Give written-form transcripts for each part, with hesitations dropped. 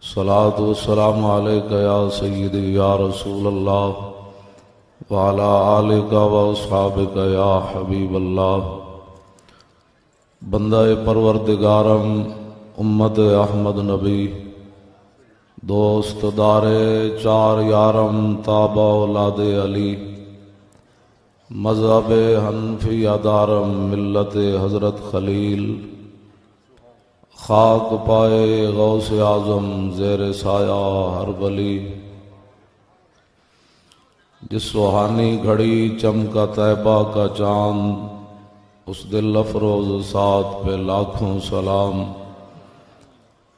सलातु वस्सलामु अलैका या सय्यदी या रसूल अल्लाह व अला आलिका व अस्हाबिका या हबीब अल्लाह। बंदा परवरदिगारम उम्मत अहमद नबी दोस्त दारे चार यारम ताबा औलाद अली मज़हब हनफिया दारम मिल्लत हज़रत खलील खाक पाए गौसे आज़म ज़ेर साया हर वली। जिस सुहानी घड़ी चमका तैबा का चांद उस दिल अफरोज साथ पे लाखों सलाम।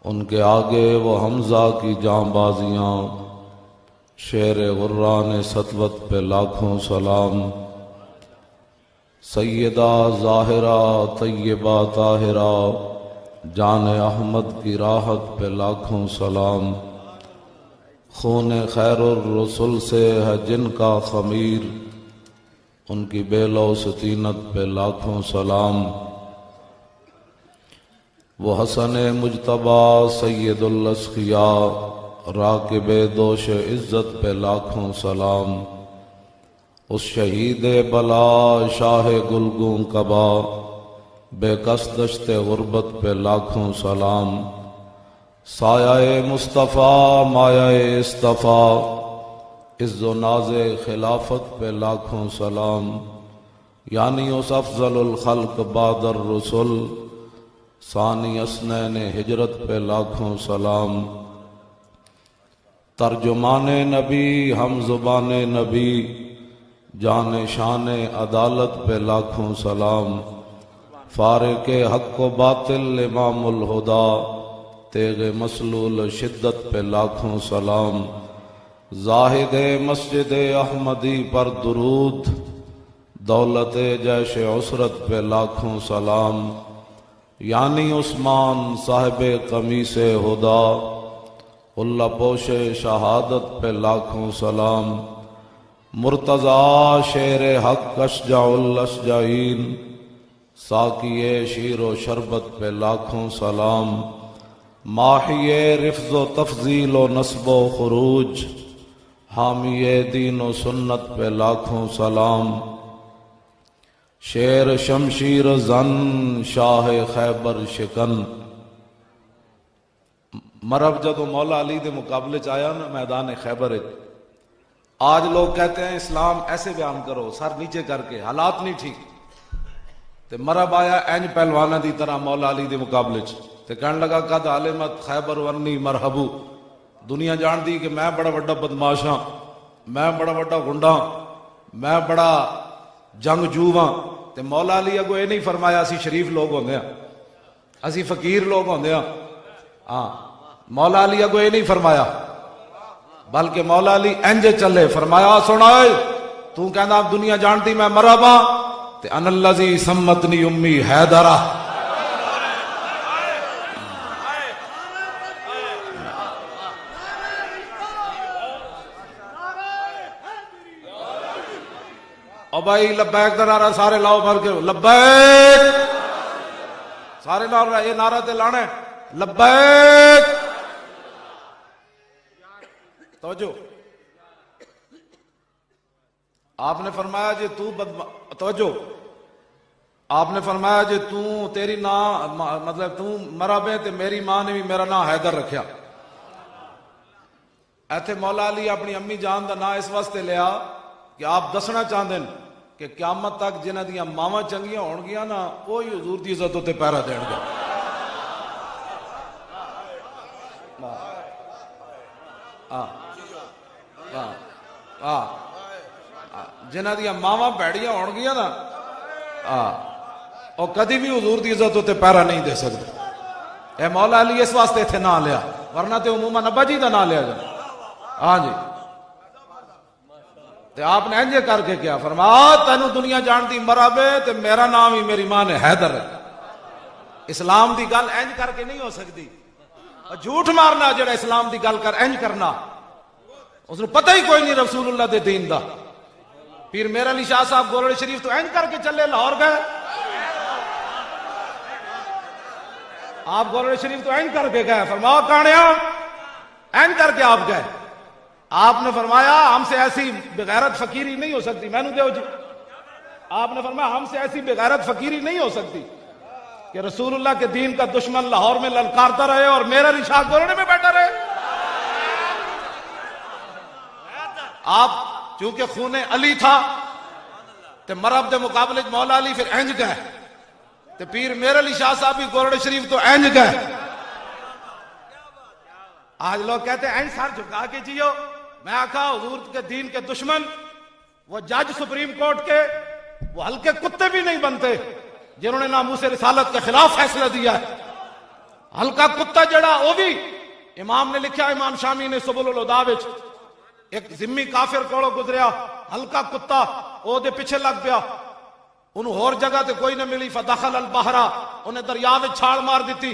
उनके आगे वो हमजा की जांबाजियाँ शेर गुर्रान सतवत पे लाखों सलाम। सैयदा ज़ाहिरा तय्यबा ताहिरा जान अहमद की राहत पे लाखों सलाम। खून खैरुर रसूल से है जिनका खमीर उनकी बेलौसतीनत पे लाखों सलाम। वो हसन मुजतबा सैयदुल अस्किया राकिब दोष इज्जत पे लाखों सलाम। उस शहीद बला शाह गुलगूं कबा बेकस दश्ते गुर्बत पे लाखों सलाम। सायाए मुस्तफ़ा मायाए इस्तफ़ा इज़्ज़ो नाज़े खिलाफत पे लाखों सलाम। यानी उस अफ़ज़लुल खल्क़ बादर रसूल सानी असनैन हिजरत पे लाखों सलाम। तर्जुमाने नबी हम ज़ुबाने नबी जाने शाने अदालत पे लाखों सलाम। फारिक़े हक़ व बातिल इमामुल हुदा तेगे मसलूल शिद्दत पे लाखों सलाम। ज़ाहिद मस्जिद अहमदी पर दुरूद दौलत जैश उसरत पे लाखों सलाम। यानी उस्मान साहिब कमीस हुदा उल्ला पोशे शहादत पे लाखों सलाम। मुर्तज़ा शेर हक़ अशजाउल अशजाईन साकिए शीरो शरबत पे लाखों सलाम। माहिए रिफ्ज़ो तफ़ज़ील व नस्बो खुरूज हामिए दीन व सुन्नत पे लाखों सलाम। शेर शमशीर जन शाह खैबर शिकन। मरब जदों मौला अली के मुकाबले च आया ना मैदान खैबर, आज लोग कहते हैं इस्लाम ऐसे बयान करो सर नीचे करके, हालात नहीं ठीक। ते मरब आया इंज पहलवाना की तरह मौला अली के मुकाबले च कहने लगा कद आले मत खैबर वन्नी मरहबू। दुनिया जानती कि मैं बड़ा बड़ा बदमाश हाँ, मैं बड़ा बड़ा गुंडा, मैं बड़ा जंगजू हाँ। ते मौला अली अगो ये नहीं फरमाया असी शरीफ लोग होंगे, असी फकीर लोग होंगे। हाँ, मौला अली अगो ये नहीं फरमाया, बल्कि मौला अली इंज चले फरमाया सुना तू कहना दुनिया जानती मैं मरहब हाँ ते अनल्लज़ी सम्मतनी उम्मी हैदरा। ओ भाई लब्बैक का नारा सारे लाओ भर के लब्बैक, सारे लाओ ये नारा ते लाना है लब्बैक। तवज्जो, आपने फरमाया जे तू तवज्जो, आपने फरमाया जे तू तेरी ना मतलब तू मरहब है ते मेरी मां ने भी मेरा नाम हैदर रखा। इत्थे मौला अली अपनी अम्मी जान का नाम इस वास्ते लिया कि आप दसना चाहते हैं कि क्यामत तक जिन्हां दियां मावां चंगियां होणगियां ना वो ही हुजूर दी इज्जत उत्ते पैरा देणगे। जिन्हां दियां मावां भैड़ियां होणगियां ना और कभी भी हुजूर दी इज्जत उत्ते पैरा नहीं दे सकते। ए मौला अली इस वास्ते इत्थे ना लिया, वरना ते उमूमन अब्बा जी का ना लिया जाए। हाँ जी, ते आपने इंजे करके क्या फरमाया तेनू दुनिया जानती मरहब है ते मेरा नाम ही मेरी मां ने हैदर है। इस्लाम की गल इंज करके नहीं हो सकती। झूठ मारना जेड़ा इस्लाम की गल कर इंज करना, उसने पता ही कोई नहीं रसूलुल्लाह दे दीन दा। पीर मेरा अली शाह साहब गोरड़ शरीफ तो इंज करके चले लाहौर गए, आप गोरड़ शरीफ तो इंज करके गए फरमाओ कानिया एन करके आप गए। आपने फरमाया हमसे ऐसी बेगैरत फकीरी नहीं हो सकती। मैनू दो जी। आपने फरमाया हमसे ऐसी बेगैरत फकीरी नहीं हो सकती कि रसूलुल्लाह के दीन का दुश्मन लाहौर में ललकारता रहे और मेरा रिशाह गोरने में बैठा रहे। आप चूंकि खूने अली था तो मरहब के मुकाबले मौला अली फिर इंज गए, तो पीर मेरे अली शाह साहब भी गोरड़ शरीफ तो इंज गए। आज लोग कहते हैं सर झुका के जियो। मैं आखा हुजूर के दीन के दुश्मन वो जज सुप्रीम कोर्ट के वो हल्के कुत्ते भी नहीं बनते जिन्होंने नामूस रिसालत के खिलाफ फैसला दिया है। हल्का कुत्ता जड़ा वो भी इमाम ने लिखा, इमाम शामी ने सुबुल हुदा विच एक जिम्मी काफिर कोलों गुजरिया, हल्का कुत्ता ओदे पीछे लग गया, उन्होंने होर जगह ते कोई ना मिली, फदखल अल बहरा उन्हें दरिया में छाल मार दी।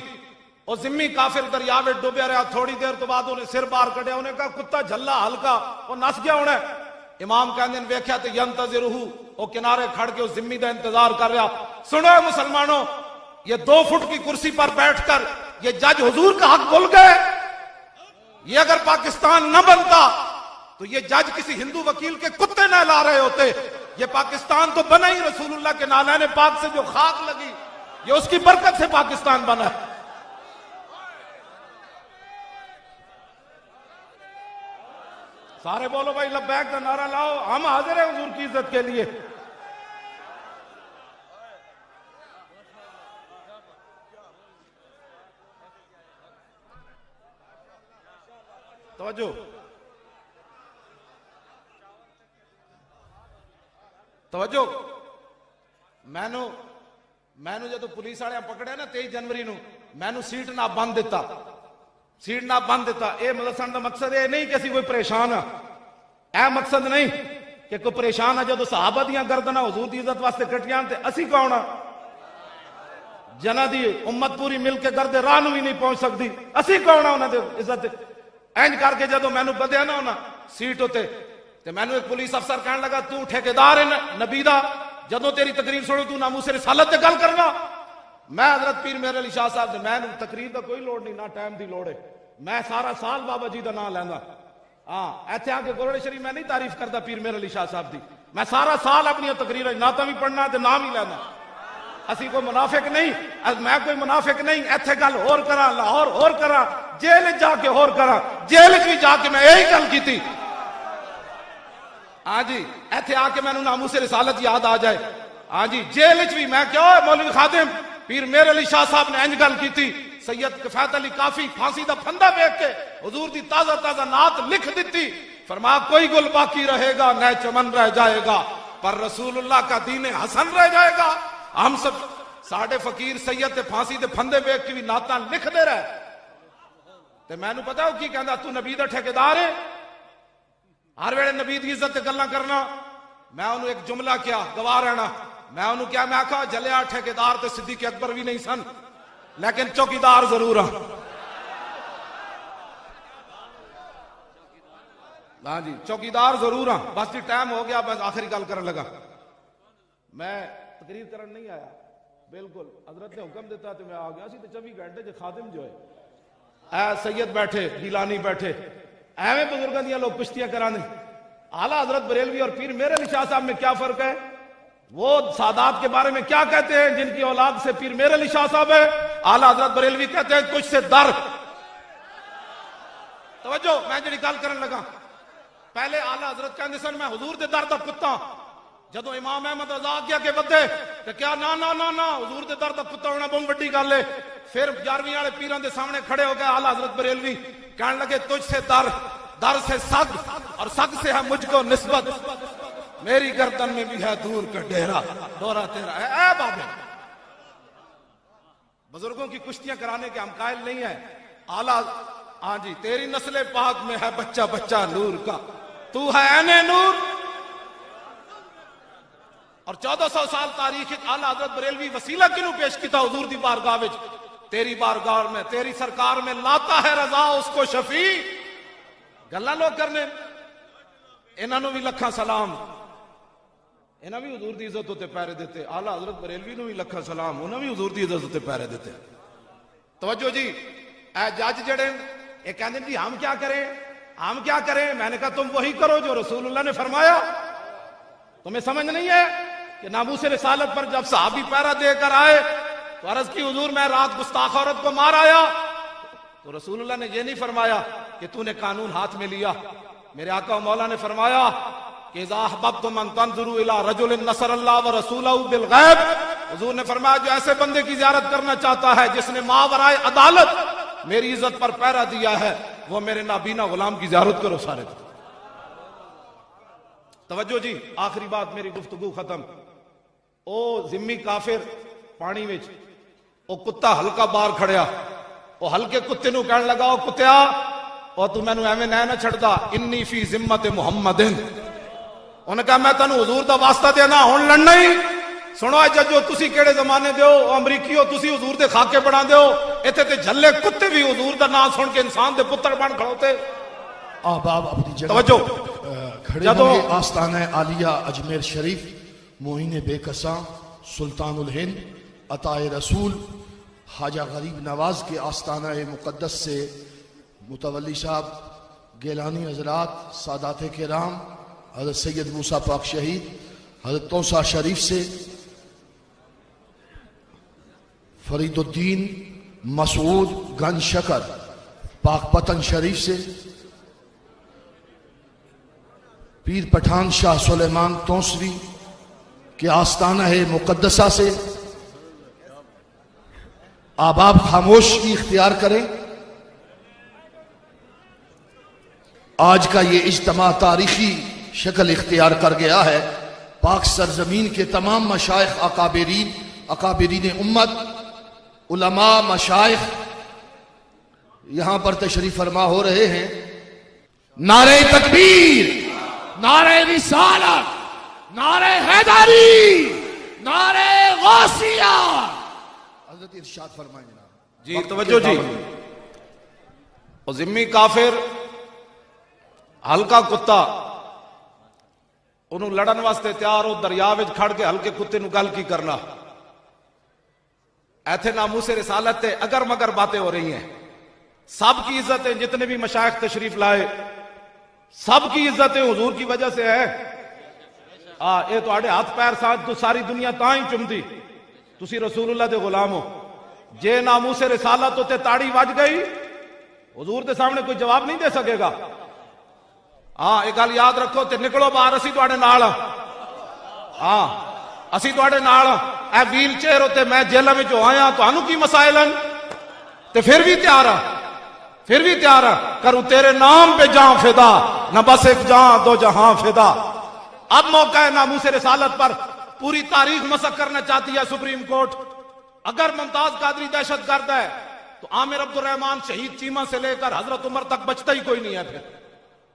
और जिम्मी काफिर दरिया में डूबया रहा। थोड़ी देर तो बाद उन्हें सिर बाहर कढ़िया, उन्हें कहा कुत्ता झल्ला हल्का वो नस गया उन्हें। इमाम कहते वेख्या तो यंतज़िरुहु वो किनारे खड़ के उस जिम्मी का इंतजार कर रहा। सुनो मुसलमानों, ये 2 फुट की कुर्सी पर बैठकर ये जज हुजूर का हक भूल गए। ये अगर पाकिस्तान न बनता तो ये जज किसी हिंदू वकील के कुत्ते न ला रहे होते। ये पाकिस्तान तो बना ही रसूलुल्लाह के नालैने पाक से जो खाक लगी, ये उसकी बरकत से पाकिस्तान बना है। सारे बोलो भाई लब्बैक का नारा लाओ, हम हाजिर हैं हुजूर की इज्जत के लिए। तवज्जो तवज्जो। मैनू जो पुलिस वाले पकड़े ना 23 जनवरी नू, मैनू सीट ना बंद दिता, सीट ना बंद दिता। यह दसन का मकसद यह नहीं कि असी कोई परेशान हाँ, यह मकसद नहीं कि कोई परेशान है। जो सहाबा दियां गर्दना हुजूर की इज्जत वास्ते कटियां ते असी कौन आ, जना दी उम्मत पूरी मिलकर गर्दे राह भी नहीं पहुंच सकती, असी कौन आ उन्होंने इज्जत। इंज करके जो मैनू बदया ना उन्हें सीट उत्ते, ते मैनू एक पुलिस अफसर कहने लगा तू ठेकेदार है नबी दा, जदों तेरी तकरीर सुनो तू नामूस रिसालत ते गल करना। मैं हजरत पीर मेरे अली शाह साहब से मैनू तकरीर का कोई लोड़ नहीं, ना टाइम की लोड़ है। मैं सारा साल बाबा जी का नाम लैंदा। हाँ इतने आके गोरड़ शरीफ मैं नहीं तारीफ करता पीर मेरे अली शाह साहब की, मैं सारा साल अपनी तकरीर नाता भी पढ़ना ते नाम ही लैंदा। असी कोई मुनाफिक नहीं, मैं कोई मुनाफिक नहीं। इत्थे गल होर करा, लाहौर होर करा, जेल जाके होर करा, जेल भी जाके मैं यही गल की। हाँ जी, इत्थे आके मैनू नामूस रिसालत याद आ जाए। हाँ जी, जेल भी मैं क्यों मौलवी खादिम पीर मेरे अली शाह साहब ने इंज गल की थी। सैयद किफायत अली काफी फांसी का फंदा वेख के हुजूर की ताजा ताजा नात लिख दी। फरमा कोई गुल बाकी रहेगा न चमन रह जाएगा, पर रसूलुल्लाह का दीन हसन रह जाएगा। हम सब साढ़े फकीर सैयद ते फांसी के फंदे वेख के भी नाता लिखते रहे। ते मैनू पता हो की कहता, तू नबी का ठेकेदार है, हर वेले नबी की इज्जत गल्लां करना। मैं उन्होंने एक जुमला क्या गवाह रहना, मैं उन्होंने क्या मैं आखा जलिया ठेकेदार तो सिद्दीक अकबर भी नहीं सन, लेकिन चौकीदार जरूर हाँ। हाँ जी चौकीदार जरूर हाँ। बस जी टाइम हो गया, बस आखिरी गल करने लगा। मैं तकरीर करन नहीं आया, बिल्कुल हजरत ने हुक्म दिता तो मैं आ गया। 24 घंटे जो खादिम जो है सैयद बैठे, गिलानी बैठे, एवं बुजुर्गों दियां लोग कुश्तियां कराने। आला हजरत बरेलवी और पीर मेरे अली शाह साहब में क्या फर्क है? वो सादात के बारे में क्या कहते हैं जिनकी औलाद से पीर मेरे अली शाह साहब है, आला हजरत बरेलवी कहते हैं कुछ से दर। तवज्जो, मैं जी गल करन लगा। पहले आला हजरत कहते सन मैं हुजूर दे दर दा कुत्ता, जदों इमाम अहमद रजा आज्ञा के बदे तो क्या ना ना ना ना हुजूर दे दर दा कुत्ता होना बहुत बड़ी गल है। फिर 11वीं वाले पीरां दे सामने खड़े हो गए आला हजरत बरेलवी, कहने लगे तुझ से दर, दर से सग और सग से है मुझको निस्बत, मेरी गर्दन में भी है दूर का डेरा, डोरा तेरा है। ए बाबे, बुजुर्गों की कुश्तियां कराने के हम कायल नहीं है। आला हाँ जी, तेरी नस्ले पाक में है बच्चा बच्चा नूर का, तू है ऐने नूर। और 1400 साल तारीख आला हजरत बरेलवी वसीला किनू पेश किया हुजूर दी बारगाह विच, तेरी बारगाह में तेरी सरकार में लाता है रजा उसको शफी। गल्लां लोग करने, इन्हों भी लखा सलाम, इन्हें भी हुजूर की इज्जत उत्ते पैरे देते। आला हजरत बरेलवी नूं भी लखा सलाम, उन्हें भी हुजूर की इज्जत उत्ते पैरे देते। तवज्जो जी, ए जज जड़े ये कहते जी हम क्या करें, हम क्या करें। मैंने कहा तुम वही करो जो रसूलुल्लाह ने फरमाया। तुम्हें समझ नहीं है कि नामूस रिसालत पर जब सहाबी पैरा देकर आए तो अर्ज की हुजूर मैं रात गुस्ताख औरत को मार आया, तो रसूलुल्लाह ने ये नहीं फरमाया कि तूने कानून हाथ में लिया। मेरे आका मौला ने फरमाया कि इज़ा अहबब्तुम अन तंज़ुरू इला रजुलिन नसरल्लाहु व रसूलहु बिल गैब, हुजूर ने फरमाया जो ऐसे बंदे की ज़ियारत करना चाहता है जिसने मावराए अदालत मेरी इज्जत पर पैरा दिया है, वो मेरे नाबीना गुलाम की ज़ियारत करो। सारे तवज्जो जी, आखिरी बात मेरी गुफ्तगू खत्म। ओ जिम्मी काफिर पानी विच ओ कुत्ता हल्का बाहर खड़िया, ओ हल्के कुत्ते नू कहन लगा, ओ कुत्तिया ओ तू मैनू एवें ना छड़दा, इन्नी फी जिम्मत मुहम्मदिन। उन्हें कहा मैं तेन हुजूर दा वास्ता देना, हुण लड़ना ही। सुनो जजो तुसी केड़े जमाने दे हो, अमरीकी हो, तुसी हुजूर दे खाके बना दे हो। इत्थे ते झल्ले कुत्ते भी हुजूर दा नाम सुन के इंसान दे पुत्र बन खड़ोते। आबाब अपनी जगह तवज्जो खड़े होंगे। आस्ताना आलिया अजमेर शरीफ, मोहिन बेकसा, सुल्तानुल हिंद, अताए रसूल हाजा गरीब नवाज के आस्ताना मुकद्दस से मुतवल्ली साहब, गेलानी हजरात, सादात के राम, हजरत सैयद मूसा पाक शहीद, हजरत तौसा शरीफ से फरीदुद्दीन मसूद गंज शकर, पाकपतन शरीफ से पीर पठान शाह सुलेमान तौसरी के आस्ताना है मुकद्दसा से आबाब खामोशी इख्तियार करें। आज का ये इज्तिमा तारीखी शक्ल इख्तियार कर गया है। पाक सरजमीन के तमाम मशाइख, अकाबिरीन उम्मत, उलमा, मशाइख यहां पर तशरीफ फरमा हो रहे हैं। नारे तकबीर, नारे रिसालत, नारे हैदरी, नारे गौसिया। हज़रत इरशाद फरमाएं जनाब। जी तवज्जो जी। और जिम्मी काफिर हल्का कुत्ता उन्होंने लड़न वास्ते तैयार हो, दरिया विच खड़ के हल्के कुत्ते नूं गल की करना। ऐथे नामूस रिसालत ते अगर मगर बातें हो रही हैं। सबकी इज्जतें, जितने भी मशाइख तशरीफ लाए सबकी इज्जतें हुजूर की वजह से है। ये तुहाडे हाथ पैर साथ तो सारी दुनिया तां ही चुमदी, तुसी रसूलुल्लाह दे गुलाम हो। जे नामूस रिसालत उत्ते ताड़ी वज गई, हुजूर के सामने कोई जवाब नहीं दे सकेगा। हाँ एक गल याद रखो, ते निकलो बाहर, असी तुहाडे नाल। हाँ असी तुहाडे नाल। ए व्हील चेयर उत्ते मैं जेल में जो आया, तुहानू की मसाइल हैं? ते फिर भी तैयार आ, फिर भी तैयार आ, करूं तेरे नाम पे जां फिदा, न बस एक जां दो जहां फिदा। अब मौका है नामूस रिसालत पर। पूरी तारीख मसक करना चाहती है सुप्रीम कोर्ट। अगर मुमताज कादरी दहशत गर्द है तो आमिर अब्दुर्रहमान शहीद चीमा से लेकर हजरत उमर तक बचता ही कोई नहीं है फिर।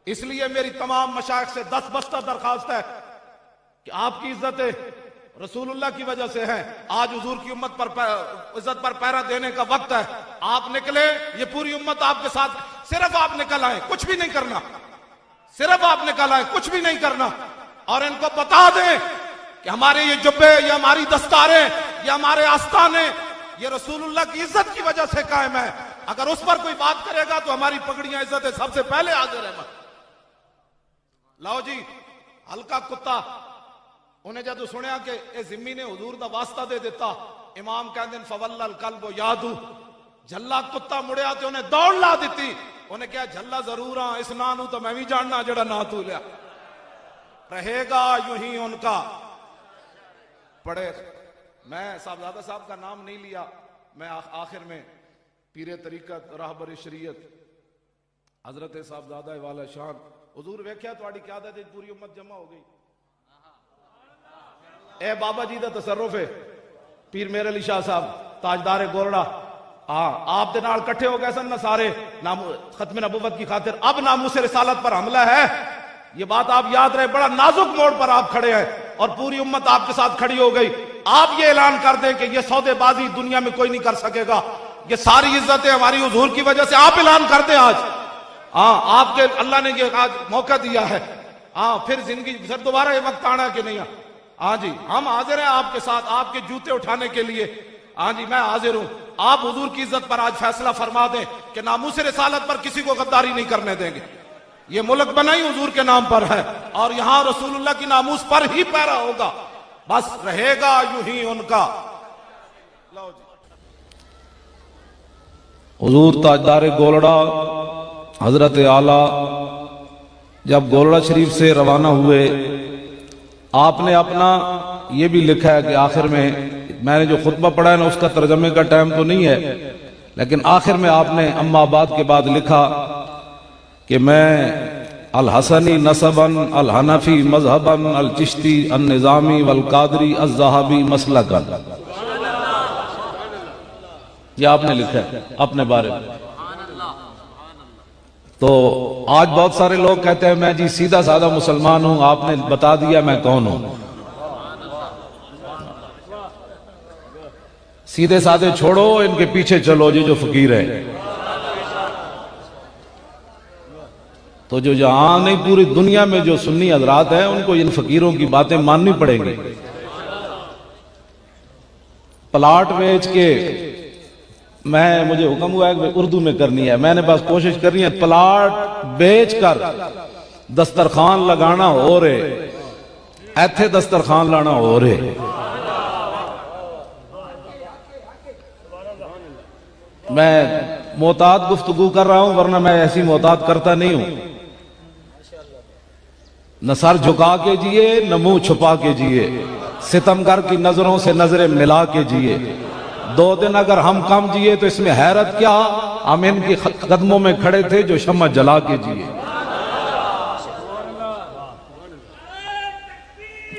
इसलिए मेरी तमाम मशाइख से 10 बस्ता दरखास्त है कि आपकी इज्जतें रसूलुल्लाह की वजह से है। आज हुजूर की उम्मत पर इज्जत पर पैरा देने का वक्त है। आप निकले, ये पूरी उम्मत आपके साथ, सिर्फ आप निकल आए, कुछ भी नहीं करना। सिर्फ आप निकल आए, कुछ भी नहीं करना। और इनको बता दें कि हमारे ये जुब्बे, ये हमारी दस्तारें, ये हमारे आस्ताने, ये रसूलुल्लाह की इज्जत की वजह से कायम है। अगर उस पर कोई बात करेगा तो हमारी पगड़ियां इज्जतें सबसे पहले हाजिर है। लाओ जी हल्का कुत्ता, उन्हें जदों सुनिया कि ए जिम्मी ने हुजूर दा वास्ता दे दिता, इमाम कहते फवल्लल कल्ब यादू, झल्ला कुत्ता मुड़िया ते उन्हें दौड़ ला दी। उन्हें कहा झल्ला जरूर हाँ, इस ना नू तो मैं भी जानना जड़ा ना तू लिया। रहेगा यूं ही उनका। पढ़े, मैं साहबजादा साहब का नाम नहीं लिया, मैं आखिर में पीरे तरीकत राहबर शरीयत हजरत साहबजादा वाला शान हुजूर वेख्या तुहाडी क़यादत विच पूरी उम्मत जमा हो गई। ए बाबा जी का तसर्रुफ है, पीर मेर अली शाह साहब ताजदार गोरड़ा, हाँ आप दे नाल इकट्ठे हो गए सन ना सारे खत्म नबुव्वत की खातिर। अब नामूस रिसालत पर हमला है, ये बात आप याद रहे। बड़ा नाजुक मोड़ पर आप खड़े हैं और पूरी उम्मत आपके साथ खड़ी हो गई। आप ये ऐलान कर दें कि ये सौदेबाजी दुनिया में कोई नहीं कर सकेगा, ये सारी इज्जतें हमारी हुजूर की वजह से। आप ऐलान कर दें आज, हाँ आपके अल्लाह ने ये आज मौका दिया है। हाँ फिर जिंदगी, फिर दोबारा ये वक्त आना कि नहीं। हाँ जी हम हाजिर हैं आपके साथ, आपके जूते उठाने के लिए। हाँ जी मैं हाजिर हूं, आप हुजूर की इज्जत पर आज फैसला फरमा दें कि नामूस रिसालत पर किसी को गद्दारी नहीं करने देंगे। ये मुल्क बना ही हुजूर के नाम पर है और यहां रसूलुल्लाह की नामूस पर ही पैरा होगा, बस रहेगा यूं ही उनका। हुजूर ताजदार गोलड़ा हजरत आला जब गोलड़ा शरीफ से रवाना हुए, आपने अपना ये भी लिखा है कि आखिर में, मैंने जो खुतबा पढ़ा है ना उसका तर्जमे का टाइम तो नहीं है, लेकिन आखिर में आपने अम्मा आबाद के बाद लिखा कि मैं अल हसनी नसबन अल हनफी मजहबन अल चिश्ती अल निजामी वल कादरी अल ज़हाबी मसलकन। ये आपने लिखा है अपने बारे में। तो आज बहुत सारे लोग कहते हैं मैं जी सीधा साधा मुसलमान हूं, आपने बता दिया मैं कौन हूं। सीधे साधे छोड़ो, इनके पीछे चलो जी जो फकीर है। तो जो जहां नहीं पूरी दुनिया में जो सुन्नी हजरात हैं उनको इन फकीरों की बातें माननी पड़ेंगी। प्लाट बेच के मुझे हुक्म हुआ है कि उर्दू में करनी है, मैंने बस कोशिश करनी है। प्लाट बेचकर दस्तरखान लगाना हो रे, ऐथे दस्तरखान लाना हो रे। मैं मोहतात गुफ्तगू कर रहा हूं, वरना मैं ऐसी मोहतात करता नहीं हूं। न सर झुका के जिए न मुंह छुपा के जिए, सितमगर की नजरों से नजरें मिला के जिए। 2 दिन अगर हम कम जिए तो इसमें हैरत क्या, हम इनके कदमों में खड़े थे जो शम्मा जला के जिए।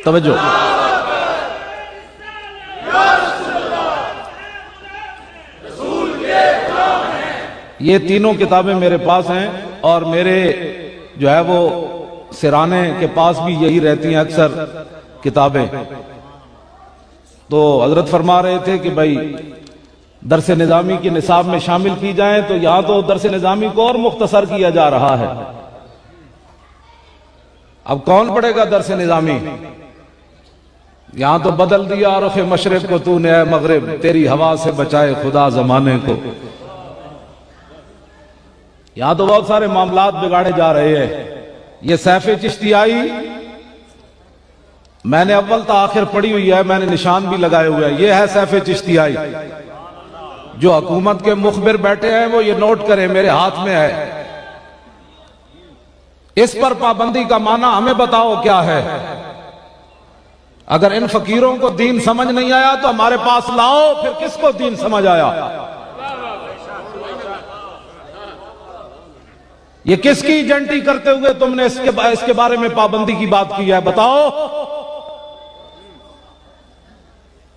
तवज्जो। ये तीनों किताबें मेरे पास हैं और मेरे जो है वो सिराने के पास भी यही रहती हैं अक्सर किताबें। तो हजरत फरमा रहे थे कि भाई दरस निजामी के निसाब में शामिल की जाए, तो यहां तो दरस निजामी को और मुख्तसर किया जा रहा है। अब कौन पढ़ेगा दरस निजामी? यहां तो बदल दिया रुख मशरिक को तूने ऐ मगरिब, तेरी हवा से बचाए खुदा जमाने को। यहां तो बहुत सारे मामलात बिगाड़े जा रहे हैं। ये सैफ चिश्तियाई मैंने अव्वल तो आखिर पढ़ी हुई है, मैंने निशान भी लगाए हुए हैं। ये है सैफ चिश्तियाई। जो हुकूमत के मुखबिर बैठे हैं वो ये नोट करें, मेरे हाथ में है। इस पर पाबंदी का माना हमें बताओ क्या है। अगर इन फकीरों को दीन समझ नहीं आया तो हमारे पास लाओ, फिर किसको दीन समझ आया? ये किसकी एजेंटी करते हुए तुमने इसके बारे में पाबंदी की बात की है, बताओ।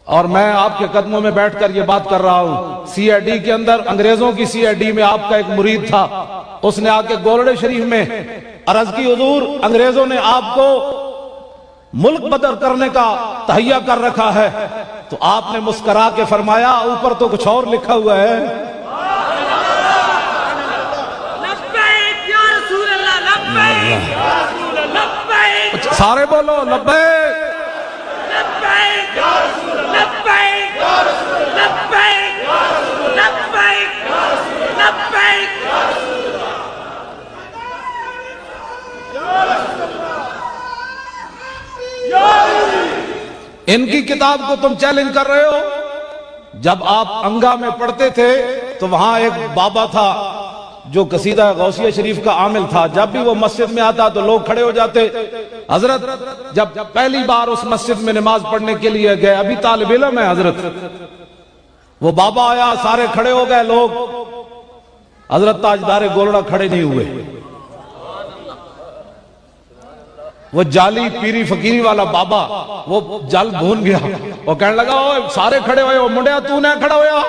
और मैं आपके कदमों में बैठकर ये बात कर रहा हूं। सीआईडी के अंदर, अंग्रेजों की सीआईडी में आपका एक मुरीद था, उसने आके गोलड़े शरीफ में अर्ज की, हुजूर अंग्रेजों ने आपको मुल्क बदर करने का तहैया कर रखा है। तो आपने मुस्करा के फरमाया, ऊपर तो कुछ और लिखा हुआ है। सारे बोलो लब्बैक लब्बैक लब्बैक लब्बैक लब्बैक। इनकी किताब को तुम चैलेंज कर रहे हो। जब आप अंगा में पढ़ते थे तो वहां एक बाबा था जो कसीदा गौसिया शरीफ का आमिल था। जब भी वो मस्जिद में आता तो लोग खड़े हो जाते। हजरत जब पहली बार उस मस्जिद में नमाज पढ़ने के लिए गए, अभी तालिब इल्म है हजरत, वो बाबा आया, सारे खड़े हो गए लोग। हजरत ताजदार गोलड़ा खड़े नहीं हुए। वो जाली पीरी फकीरी वाला बाबा वो जल भून गया। वो कहने लगा, ओ सारे खड़े हुए, मुंडिया तू ना खड़ा होया।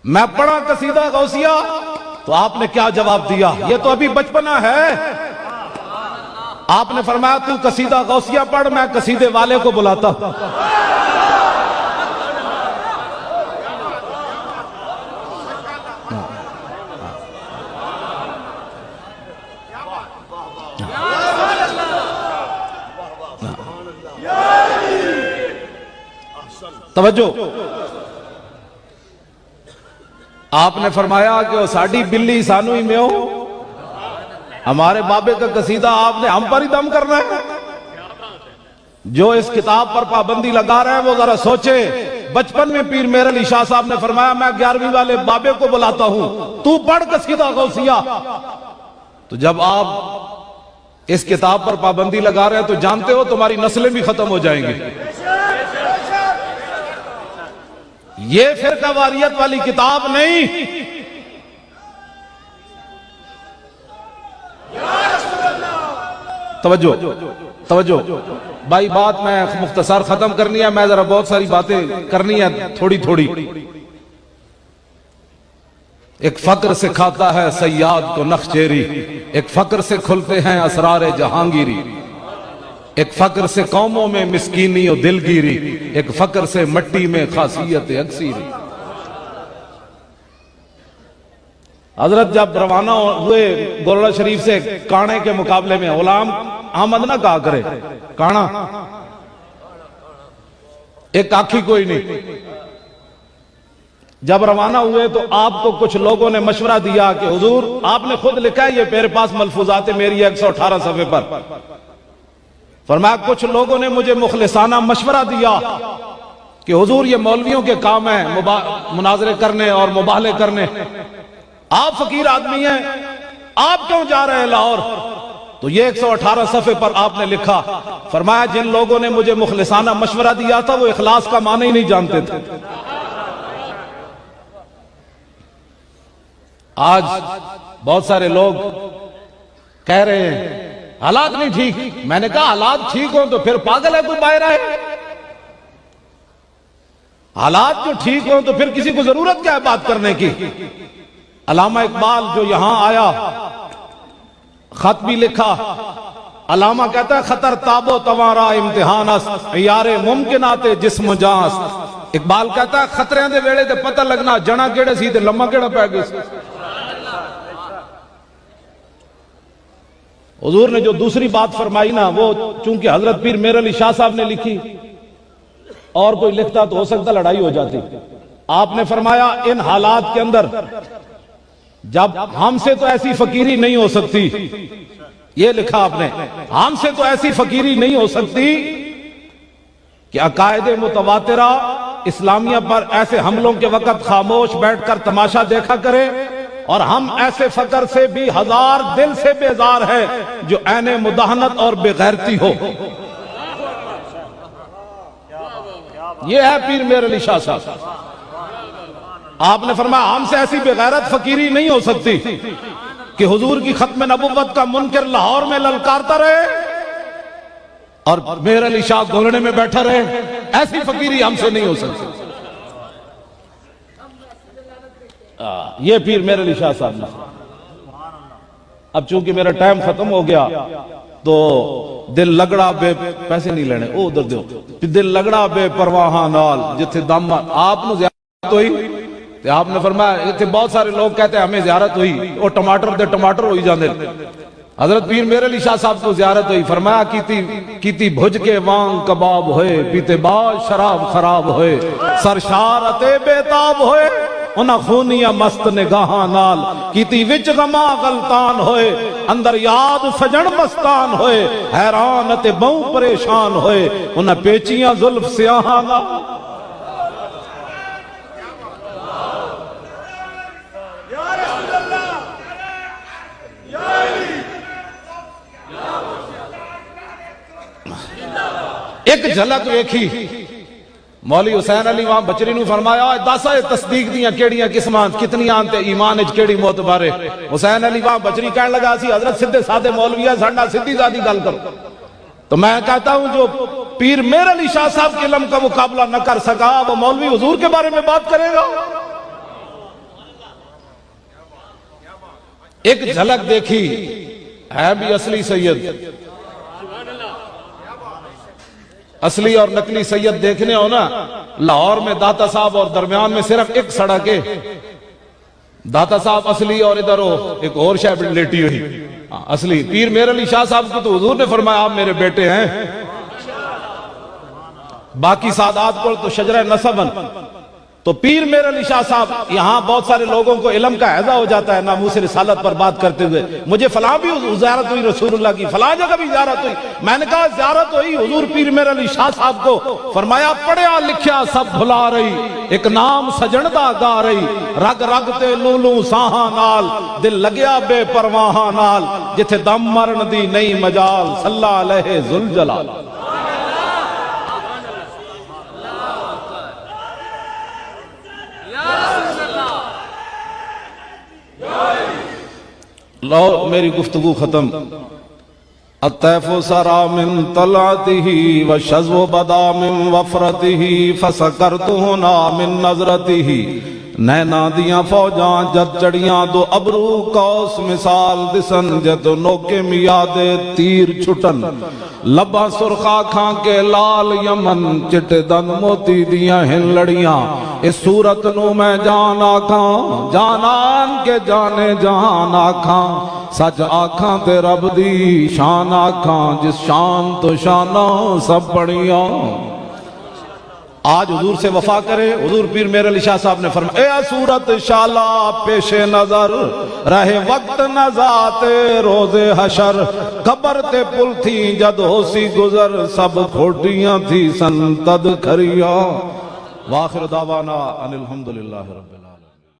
मैं पढ़ा कसीदा गौसिया, तो आपने क्या जवाब दिया? ये तो अभी बचपना है। आपने फरमाया तू कसीदा गौसिया पढ़, मैं कसीदे वाले को बुलाता। तवज्जो, आपने फरमाया कि वो साड़ी बिल्ली सानू ही में हो। हमारे बाबे का कसीदा आपने हम पर ही दम करना है। जो इस किताब पर पाबंदी लगा रहे हैं वो जरा सोचे। बचपन में पीर मेर अली शाह साहब ने फरमाया, मैं 11वीं वाले बाबे को बुलाता हूं, तू पढ़ कसीदा गौसिया। तो जब आप इस किताब पर पाबंदी लगा रहे हैं तो जानते हो तुम्हारी नस्लें भी खत्म हो जाएंगी। ये फिरका वारियत वाली किताब नहीं। तवज्जो तवज्जो भाई, बात मैं मुख्तसर खत्म करनी है। मैं जरा बहुत सारी बातें करनी है थोड़ी थोड़ी। एक फक्र सिखाता है सयाद को नक्शचेरी, एक फक्र से खुलते हैं असरार जहांगीरी, एक फक्र से कौमों में मिस्कीनी और दिलगिरी, एक फक्र से मट्टी में खासियत अक्सीरी। हजरत जब रवाना हुए गोरड़ा शरीफ से काणे के मुकाबले में, गुलाम अहमद ना कहा करे काना, एक आखी कोई नहीं। जब रवाना हुए तो आपको कुछ लोगों ने मशवरा दिया कि हुजूर, आपने खुद लिखा है, ये मेरे पास मलफूजात मेरी 118 सफ़े पर। फरमाया कुछ लोगों ने मुझे मुखलिसाना मशवरा दिया कि हुजूर, ये मौलवियों के काम है मुनाजरे करने और मुबाहले करने, आप फकीर आदमी हैं, आप क्यों जा रहे हैं लाहौर? तो ये 118 सफ़े पर आपने लिखा। फरमाया जिन लोगों ने मुझे मुखलिसाना मशवरा दिया था वो इखलास का माने ही नहीं जानते थे। आज बहुत सारे लोग कह रहे हैं हालात नहीं ठीक। मैंने कहा हालात ठीक हो तो फिर पागल है कोई बाहर है? हालात जो ठीक हो तो फिर किसी को जरूरत क्या है बात करने की? अल्लामा इकबाल जो यहां आया, खत भी लिखा। अल्लामा कहता है खतर ताबो तवारा इम्तिहान यारे मुमकिनाते जिस्म जास। इकबाल कहता है खतरे दे वेले ते पता लगना जना केड़े सी ते लम्मा केड़ा पै गया। हुजूर ने जो दूसरी बात फरमाई ना, वो चूंकि हजरत पीर मेर अली शाह साहब ने लिखी, और कोई लिखता तो हो सकता लड़ाई हो जाती। आपने फरमाया इन हालात के अंदर जब हमसे तो ऐसी फकीरी नहीं हो सकती, ये लिखा आपने, हमसे तो ऐसी फकीरी नहीं हो सकती कि अकायदे मुतवातिरा इस्लामिया पर ऐसे हमलों के वक्त खामोश बैठकर तमाशा देखा करे, और हम ऐसे फकर से भी हजार दिल से बेजार है जो ऐने मुदाहनत और बेगैरती हो। ये है पीर मेर अली शाह साहब। आपने फरमाया हमसे ऐसी बेगैरत फकीरी नहीं हो सकती कि हुजूर की खत्म नबुव्वत का मुनकर लाहौर में ललकारता रहे और मेर अली शाह गोलने में बैठा रहे। ऐसी फकीरी हमसे नहीं हो सकती। ये पीर मेर अली शाह साहब ने। अब चूंकि मेरा टाइम खत्म हो गया तो दिल लगड़ा बे पैसे नहीं लेने, ओ उधर दो, दिल लगड़ा बे परवाह नाल जिथे दम आपनु ज़ियारत हुई। आपने फरमाया इतने बहुत सारे लोग कहते हैं हमें ज़ियारत हुई, वो टमाटर दे टमाटर हो ही जाते। हजरत पीर मेर अली शाह साहब को ज़ियारत हुई। फरमाया कीती भुज के वांग कबाब होए, पीते बाद शराब खराब होए, सरशारते बेताब होए, उन्हें खूनिया मस्त निगाहां नाल कीती विच गमा गलतान होए, अंदर याद सजन मस्तान होए, हैरान ते बहु परेशान होए, उन्हें पेचियां जुल्फ स्याहां नाल। एक झलक वेखी मौली हुसैन अली वहां बचरी नूं फरमाया दस तस्दीक दियां केड़ियां किस्मां कितनियां ते ईमान विच केड़ी मोतबारे। हुसैन अली वहां बचरी कहने लगा सी हजरत सीधे साधे मौलवी है, साडा सीधी सादी गल करो। तो मैं कहता हूं जो पीर मेर अली शाह साहब के इल्म का मुकाबला न कर सका वो मौलवी हुजूर के बारे में बात करेगा। एक झलक देखी है भी असली सैयद। असली और नकली सैयद देखने हो ना, लाहौर में दाता साहब और दरमियान में सिर्फ एक सड़क है। दाता साहब असली और इधर हो एक और शायद लेटी हुई असली। पीर मेर अली शाह साहब को तो हुजूर ने फरमाया आप मेरे बेटे हैं। बाकी सादात को तो शजरा नसबन। तो पीर मेरे अली शाह साहब, यहाँ बहुत सारे लोगों को इल्म का हैजा हो जाता है नामूस रिसालत पर बात करते हुए, मुझे फलां भी ज़ियारत हुई रसूलुल्लाह की, फलां जगह भी ज़ियारत हुई। मैंने कहा ज़ियारत हुई, हुजूर पीर मेरे अली शाह साहब को फरमाया पढ़िया लिखिया सब भुला रही, एक नाम सजन दा गा रही, रग रग ते लूलू साहा नाल, दिल लग्या बेपरवाहा नाल, जिथे दम मरण दी नहीं मजाल, सल्ला अलैहि जुल जलाल। लो मेरी गुफ्तगू खत्म। अतैफो सरा मिन तलातिही व शज़्व बदा मिन वफरतिही फसकरतुहु ना मिन नज़रतिही। नैना दियां फौजां जद चढ़ियां दो अबरू कौस मिसाल दिसन, जद नोके मियादे तीर छुटन, लबा सुरखा खां के लाल यमन, चिटे दन मोती दियां हिन लड़ियां, इस सूरत नू मैं जान आखां, जानान के जाने जहान आखां, सच आखां ते रब दी शान आखां, जिस शान तो शाना सब बढ़िया। आज हुजूर से वफा करे। हुजूर पीर मेरे अली शाह साहब ने फरमाया, ए सूरत शाला पेशे नजर, रहे वक्त नजाते रोजे हशर, कबर ते पुल थी जद होसी गुजर, सब खोटियां थी संतद खरिया। वाखिर दावाना अनिल हम्दुलिल्लाहि रब्बिल आलमीन।